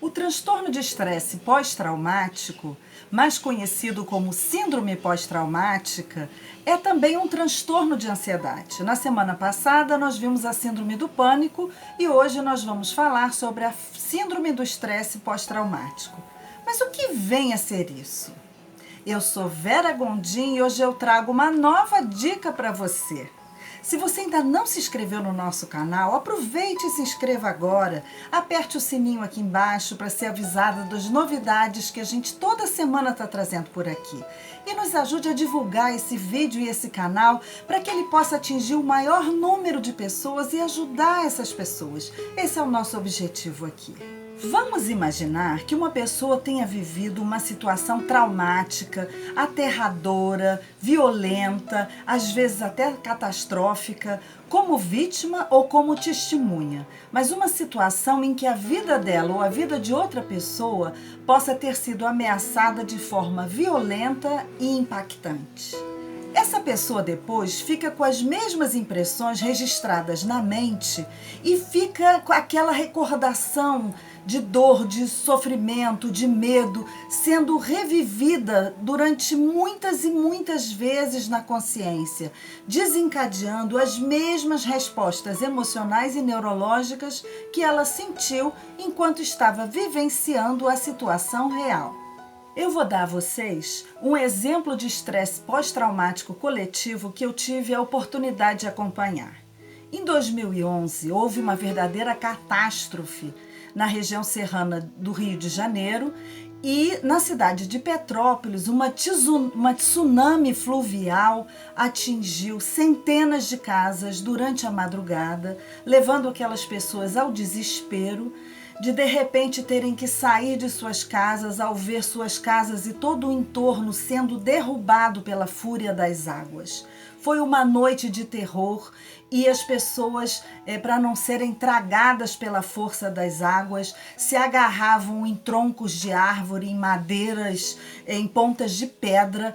O transtorno de estresse pós-traumático, mais conhecido como síndrome pós-traumática, é também um transtorno de ansiedade. Na semana passada nós vimos a síndrome do pânico e hoje nós vamos falar sobre a síndrome do estresse pós-traumático. Mas o que vem a ser isso? Eu sou Vera Gondim e hoje eu trago uma nova dica para você. Se você ainda não se inscreveu no nosso canal, aproveite e se inscreva agora. Aperte o sininho aqui embaixo para ser avisada das novidades que a gente toda semana está trazendo por aqui. E nos ajude a divulgar esse vídeo e esse canal para que ele possa atingir o maior número de pessoas e ajudar essas pessoas. Esse é o nosso objetivo aqui. Vamos imaginar que uma pessoa tenha vivido uma situação traumática, aterradora, violenta, às vezes até catastrófica, como vítima ou como testemunha, mas uma situação em que a vida dela ou a vida de outra pessoa possa ter sido ameaçada de forma violenta e impactante. Essa pessoa depois fica com as mesmas impressões registradas na mente e fica com aquela recordação de dor, de sofrimento, de medo, sendo revivida durante muitas e muitas vezes na consciência, desencadeando as mesmas respostas emocionais e neurológicas que ela sentiu enquanto estava vivenciando a situação real. Eu vou dar a vocês um exemplo de estresse pós-traumático coletivo que eu tive a oportunidade de acompanhar. Em 2011, houve uma verdadeira catástrofe na região serrana do Rio de Janeiro e na cidade de Petrópolis, uma tsunami fluvial atingiu centenas de casas durante a madrugada, levando aquelas pessoas ao desespero de repente terem que sair de suas casas ao ver suas casas e todo o entorno sendo derrubado pela fúria das águas. Foi uma noite de terror e as pessoas, para não serem tragadas pela força das águas, se agarravam em troncos de árvore, em madeiras, em pontas de pedra,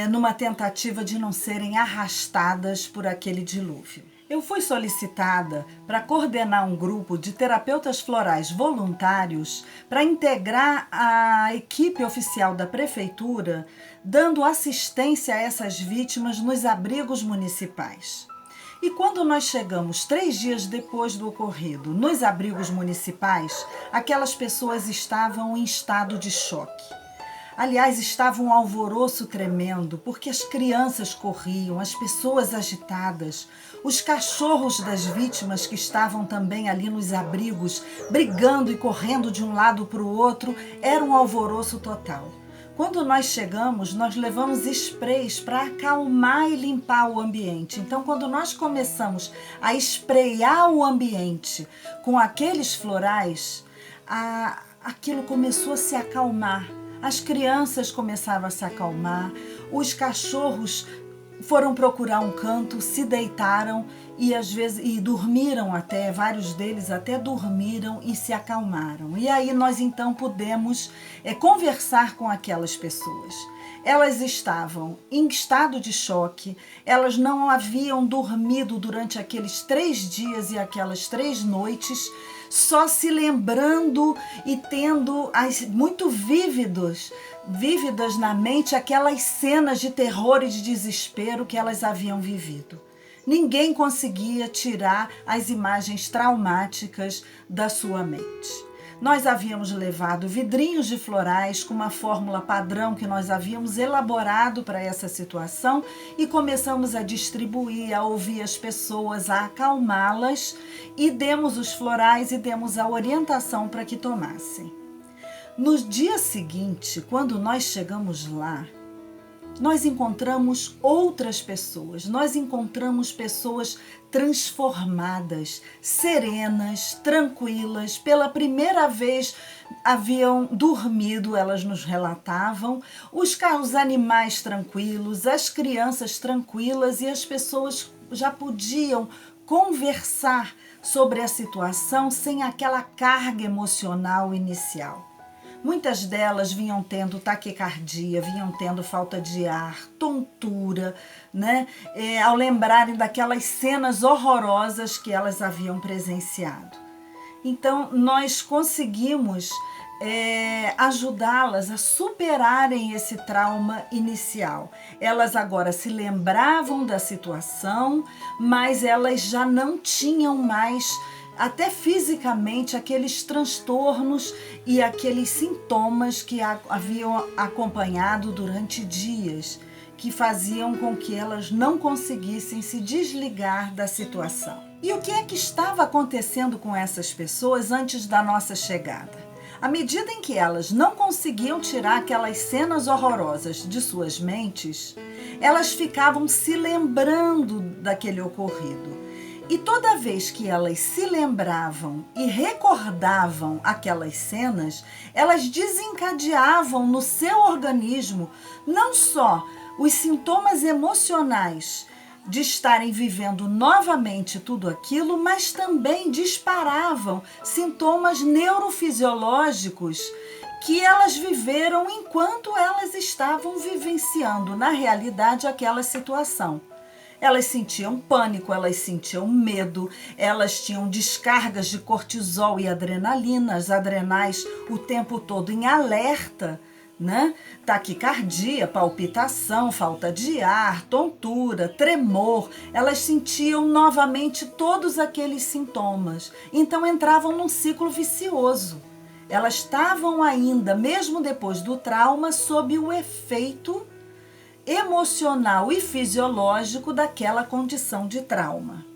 numa tentativa de não serem arrastadas por aquele dilúvio. Eu fui solicitada para coordenar um grupo de terapeutas florais voluntários para integrar a equipe oficial da prefeitura, dando assistência a essas vítimas nos abrigos municipais. E quando nós chegamos 3 dias depois do ocorrido nos abrigos municipais, aquelas pessoas estavam em estado de choque. Aliás, estava um alvoroço tremendo, porque as crianças corriam, as pessoas agitadas, os cachorros das vítimas que estavam também ali nos abrigos, brigando e correndo de um lado para o outro, era um alvoroço total. Quando nós chegamos, nós levamos sprays para acalmar e limpar o ambiente. Então, quando nós começamos a espraiar o ambiente com aqueles florais, aquilo começou a se acalmar. As crianças começaram a se acalmar, os cachorros foram procurar um canto, se deitaram e às vezes dormiram até, vários deles até dormiram e se acalmaram. E aí nós então pudemos conversar com aquelas pessoas. Elas estavam em estado de choque, elas não haviam dormido durante aqueles 3 dias e aquelas 3 noites, só se lembrando e tendo muito vívidas na mente aquelas cenas de terror e de desespero que elas haviam vivido. Ninguém conseguia tirar as imagens traumáticas da sua mente. Nós havíamos levado vidrinhos de florais com uma fórmula padrão que nós havíamos elaborado para essa situação e começamos a distribuir, a ouvir as pessoas, a acalmá-las e demos os florais e demos a orientação para que tomassem. No dia seguinte, quando nós chegamos lá, nós encontramos outras pessoas, nós encontramos pessoas transformadas, serenas, tranquilas. Pela primeira vez haviam dormido, elas nos relatavam, os animais tranquilos, as crianças tranquilas e as pessoas já podiam conversar sobre a situação sem aquela carga emocional inicial. Muitas delas vinham tendo taquicardia, vinham tendo falta de ar, tontura, né? Ao lembrarem daquelas cenas horrorosas que elas haviam presenciado. Então, nós conseguimos ajudá-las a superarem esse trauma inicial. Elas agora se lembravam da situação, mas elas já não tinham mais, até fisicamente, aqueles transtornos e aqueles sintomas que haviam acompanhado durante dias, que faziam com que elas não conseguissem se desligar da situação. E o que é que estava acontecendo com essas pessoas antes da nossa chegada? À medida em que elas não conseguiam tirar aquelas cenas horrorosas de suas mentes, elas ficavam se lembrando daquele ocorrido. E toda vez que elas se lembravam e recordavam aquelas cenas, elas desencadeavam no seu organismo não só os sintomas emocionais de estarem vivendo novamente tudo aquilo, mas também disparavam sintomas neurofisiológicos que elas viveram enquanto elas estavam vivenciando, na realidade, aquela situação. Elas sentiam pânico, elas sentiam medo, elas tinham descargas de cortisol e adrenalina, as adrenais o tempo todo em alerta, né? Taquicardia, palpitação, falta de ar, tontura, tremor. Elas sentiam novamente todos aqueles sintomas. Então entravam num ciclo vicioso. Elas estavam ainda, mesmo depois do trauma, sob o efeito emocional e fisiológico daquela condição de trauma.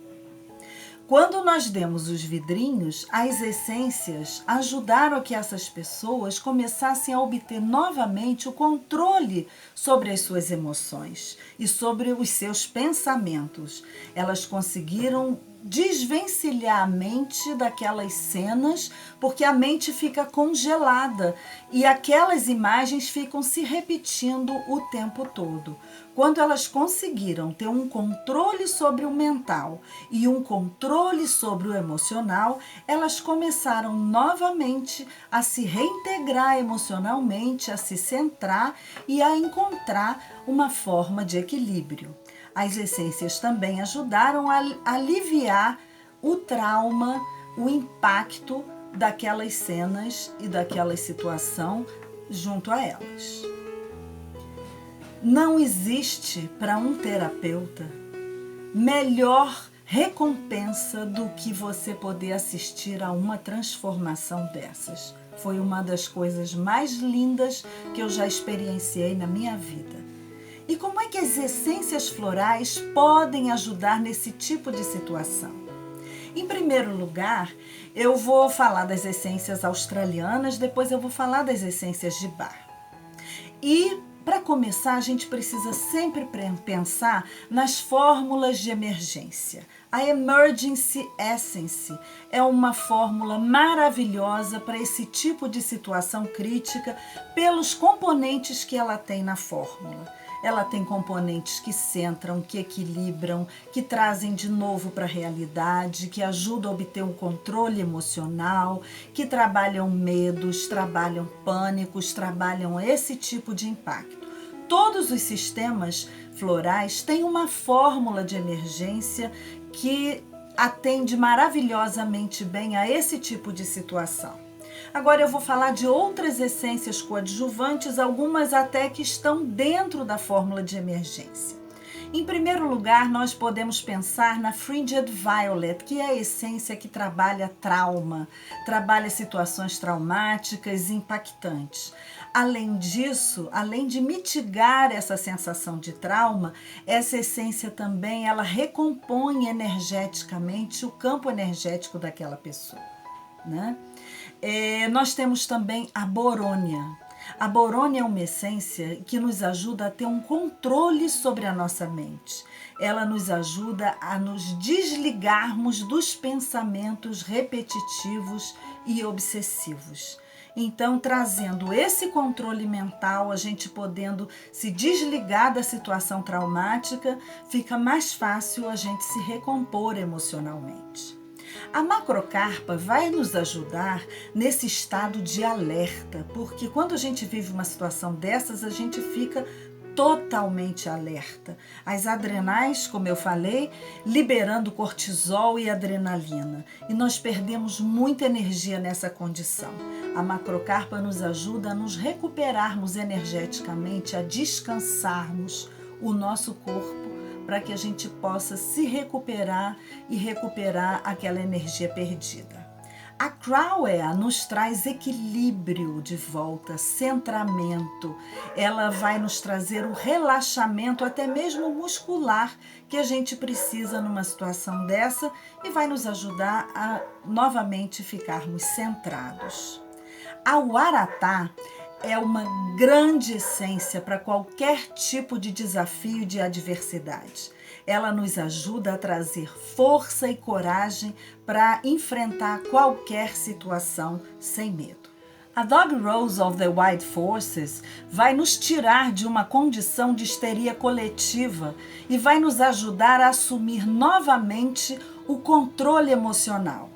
Quando nós demos os vidrinhos, as essências ajudaram a que essas pessoas começassem a obter novamente o controle sobre as suas emoções e sobre os seus pensamentos. Elas conseguiram desvencilhar a mente daquelas cenas, porque a mente fica congelada e aquelas imagens ficam se repetindo o tempo todo. Quando elas conseguiram ter um controle sobre o mental e um controle sobre o emocional, elas começaram novamente a se reintegrar emocionalmente, a se centrar e a encontrar uma forma de equilíbrio. As essências também ajudaram a aliviar o trauma, o impacto daquelas cenas e daquela situação junto a elas. Não existe para um terapeuta melhor recompensa do que você poder assistir a uma transformação dessas. Foi uma das coisas mais lindas que eu já experienciei na minha vida. E como é que as essências florais podem ajudar nesse tipo de situação? Em primeiro lugar, eu vou falar das essências australianas, depois eu vou falar das essências de Bach. E, para começar, a gente precisa sempre pensar nas fórmulas de emergência. A Emergency Essence é uma fórmula maravilhosa para esse tipo de situação crítica pelos componentes que ela tem na fórmula. Ela tem componentes que centram, que equilibram, que trazem de novo para a realidade, que ajudam a obter um controle emocional, que trabalham medos, trabalham pânicos, trabalham esse tipo de impacto. Todos os sistemas florais têm uma fórmula de emergência que atende maravilhosamente bem a esse tipo de situação. Agora eu vou falar de outras essências coadjuvantes, algumas até que estão dentro da fórmula de emergência. Em primeiro lugar, nós podemos pensar na Fringed Violet, que é a essência que trabalha trauma, trabalha situações traumáticas e impactantes. Além disso, além de mitigar essa sensação de trauma, essa essência também ela recompõe energeticamente o campo energético daquela pessoa, né? Nós temos também a borônia. A borônia é uma essência que nos ajuda a ter um controle sobre a nossa mente. Ela nos ajuda a nos desligarmos dos pensamentos repetitivos e obsessivos. Então, trazendo esse controle mental, a gente podendo se desligar da situação traumática, fica mais fácil a gente se recompor emocionalmente. A macrocarpa vai nos ajudar nesse estado de alerta, porque quando a gente vive uma situação dessas, a gente fica totalmente alerta. As adrenais, como eu falei, liberando cortisol e adrenalina. E nós perdemos muita energia nessa condição. A macrocarpa nos ajuda a nos recuperarmos energeticamente, a descansarmos o nosso corpo para que a gente possa se recuperar e recuperar aquela energia perdida. A Crowea nos traz equilíbrio de volta, centramento. Ela vai nos trazer o relaxamento, até mesmo muscular, que a gente precisa numa situação dessa e vai nos ajudar a novamente ficarmos centrados. A Waratah é uma grande essência para qualquer tipo de desafio e de adversidade. Ela nos ajuda a trazer força e coragem para enfrentar qualquer situação sem medo. A Dog Rose of the White Forces vai nos tirar de uma condição de histeria coletiva e vai nos ajudar a assumir novamente o controle emocional.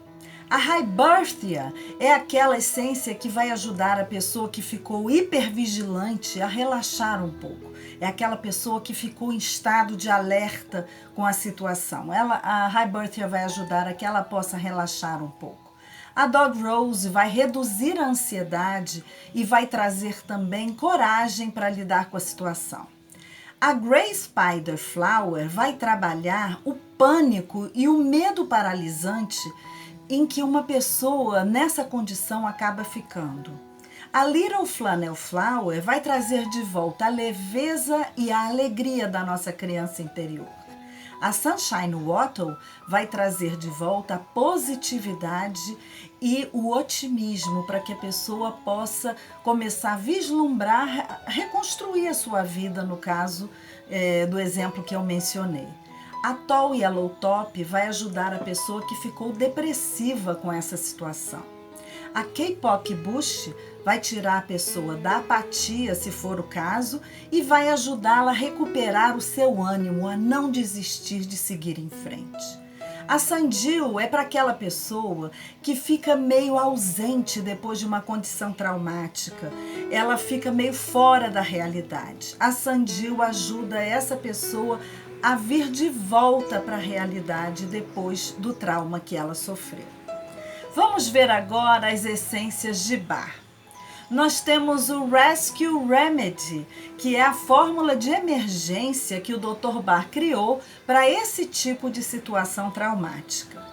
A Hybirthia é aquela essência que vai ajudar a pessoa que ficou hipervigilante a relaxar um pouco. É aquela pessoa que ficou em estado de alerta com a situação. A Hybirthia vai ajudar a que ela possa relaxar um pouco. A Dog Rose vai reduzir a ansiedade e vai trazer também coragem para lidar com a situação. A Grey Spider Flower vai trabalhar o pânico e o medo paralisante em que uma pessoa nessa condição acaba ficando. A Little Flannel Flower vai trazer de volta a leveza e a alegria da nossa criança interior. A Sunshine Wattle vai trazer de volta a positividade e o otimismo para que a pessoa possa começar a vislumbrar, reconstruir a sua vida, no caso do exemplo que eu mencionei. A Tall Yellow Top vai ajudar a pessoa que ficou depressiva com essa situação. A K-Pop Bush vai tirar a pessoa da apatia, se for o caso, e vai ajudá-la a recuperar o seu ânimo, a não desistir de seguir em frente. A Sandil é para aquela pessoa que fica meio ausente depois de uma condição traumática. Ela fica meio fora da realidade. A Sandil ajuda essa pessoa a vir de volta para a realidade depois do trauma que ela sofreu. Vamos ver agora as essências de Bar. Nós temos o Rescue Remedy, que é a fórmula de emergência que o Dr. Bar criou para esse tipo de situação traumática.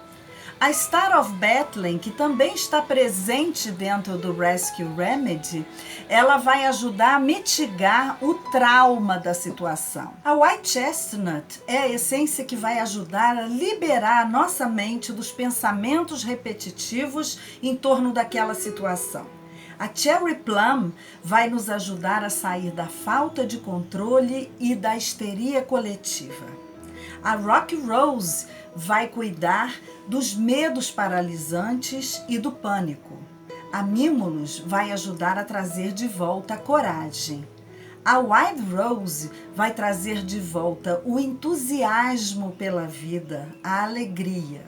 A Star of Bethlehem, que também está presente dentro do Rescue Remedy, ela vai ajudar a mitigar o trauma da situação. A White Chestnut é a essência que vai ajudar a liberar a nossa mente dos pensamentos repetitivos em torno daquela situação. A Cherry Plum vai nos ajudar a sair da falta de controle e da histeria coletiva. A Rock Rose vai cuidar dos medos paralisantes e do pânico. A Mimulus vai ajudar a trazer de volta a coragem. A Wild Rose vai trazer de volta o entusiasmo pela vida, a alegria.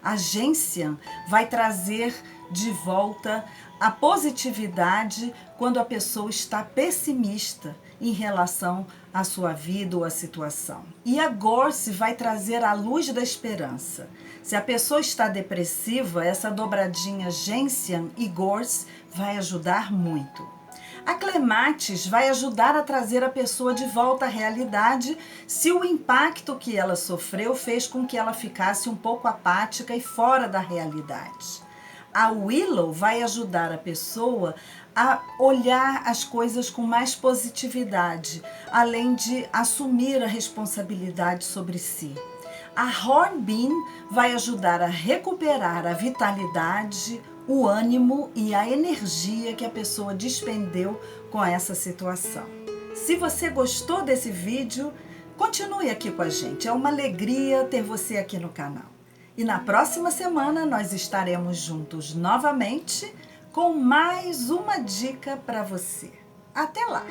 A Gentian vai trazer de volta a positividade quando a pessoa está pessimista em relação à sua vida ou à situação. E a Gorse vai trazer a luz da esperança. Se a pessoa está depressiva, essa dobradinha Gentian e Gorse vai ajudar muito. A Clematis vai ajudar a trazer a pessoa de volta à realidade se o impacto que ela sofreu fez com que ela ficasse um pouco apática e fora da realidade. A Willow vai ajudar a pessoa a olhar as coisas com mais positividade, além de assumir a responsabilidade sobre si. A Hornbeam vai ajudar a recuperar a vitalidade, o ânimo e a energia que a pessoa despendeu com essa situação. Se você gostou desse vídeo, continue aqui com a gente. É uma alegria ter você aqui no canal. E na próxima semana nós estaremos juntos novamente com mais uma dica para você. Até lá!